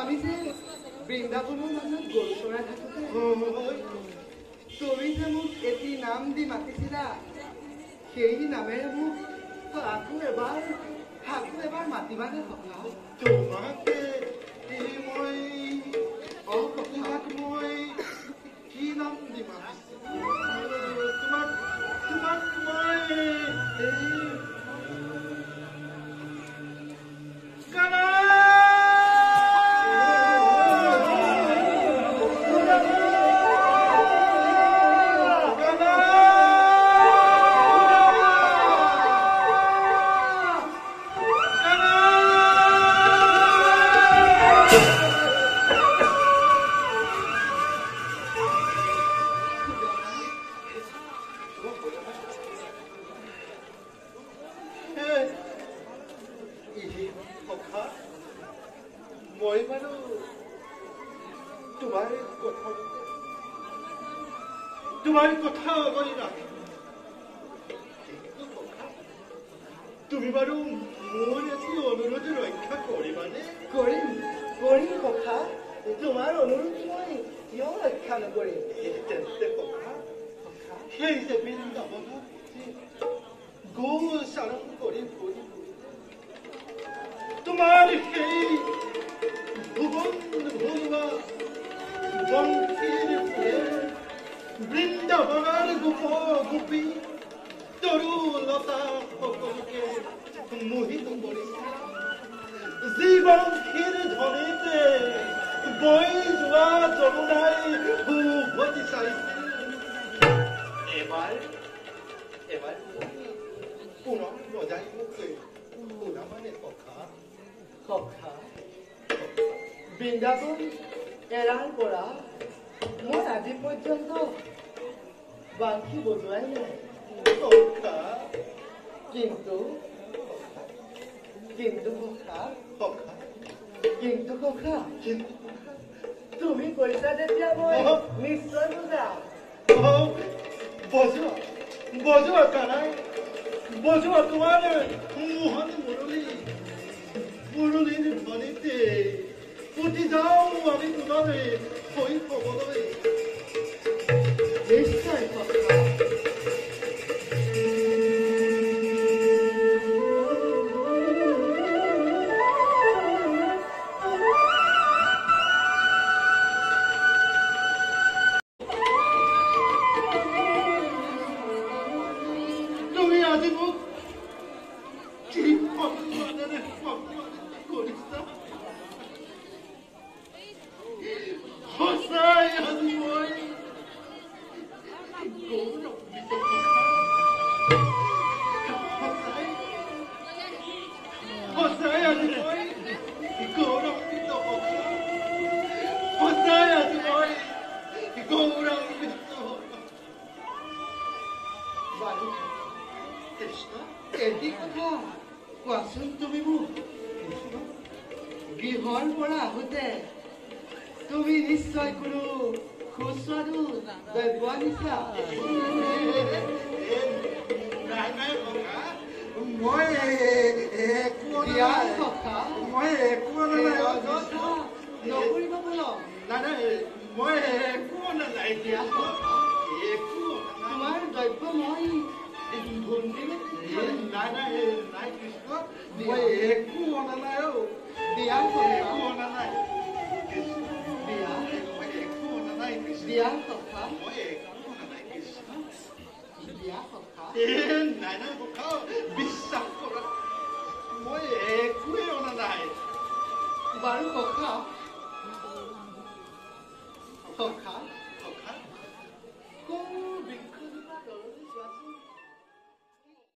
আমি যে বৃন্দাবনৰ মানুহ গৰু চৰাই থাকোঁতে তুমি যে মোক এটি নাম দি মাতিছিলা সেই নামেৰে মোক আকৌ এবাৰ মাতিবানে সখা তোমাকে মই কি নাম দি মাতিছিলো তোমাক মই তোমাৰ কথা কৰি ৰাখিম তুমি বাৰু মোৰ এটি অনুৰোধ ৰক্ষা কৰিবানে কৰিম সখা তোমাৰ অনুৰোধ মই কিয় ৰক্ষা নকৰিম তেন্তে সখা সেই যে বৃন্দাবনত গো চাৰণ কৰি তোমাৰ সেই ভুৱন ভুৱা বংশীৰ বৃন্দাবনৰ গোপী তৰু লতা সকলোকে মোহিত কৰিছে যি বংশীৰ ধ্বনিতে বৈ যোৱা যমুনাই উভতি চাইছে এবাৰ পুনৰ বজাই মোক শুনা মানে সখা বৃন্দাবন এৰাৰ পৰা মই আজি পৰ্যন্ত বাংশী বজোৱাই নাই কিন্তু সখা তুমি কৈছা যেতিয়া মই নিশ্চয় বুজাম বজোৱা কানাই বজোৱা তোমাৰ মোহন মুৰলীৰ ধ্বনিতে উঠি যাওঁ আমি পুনৰে শৈশৱলৈ নিশ্চয় সখা এটি কথা কোৱাচোন তুমি মোক গৃহৰ পৰা আহোঁতে তুমি নিশ্চয় কোনো সুস্বাদু দ্ৰব্য আনিছা মই নকৰিব বোলো মই একো অনা নাই তোমাৰ দ্ৰব্য মই নাই কৃষ্ণ মই একো অনা নাই দিয়া একো অনা নাই মই একো অনা নাই কৃষ্ণ দিয়া সখা মই একো অনা নাই কৃষ্ণ দিয়া সখা নাই সখা বিশ্বাস কৰা মই একোৱে অনা নাই বাৰু সখা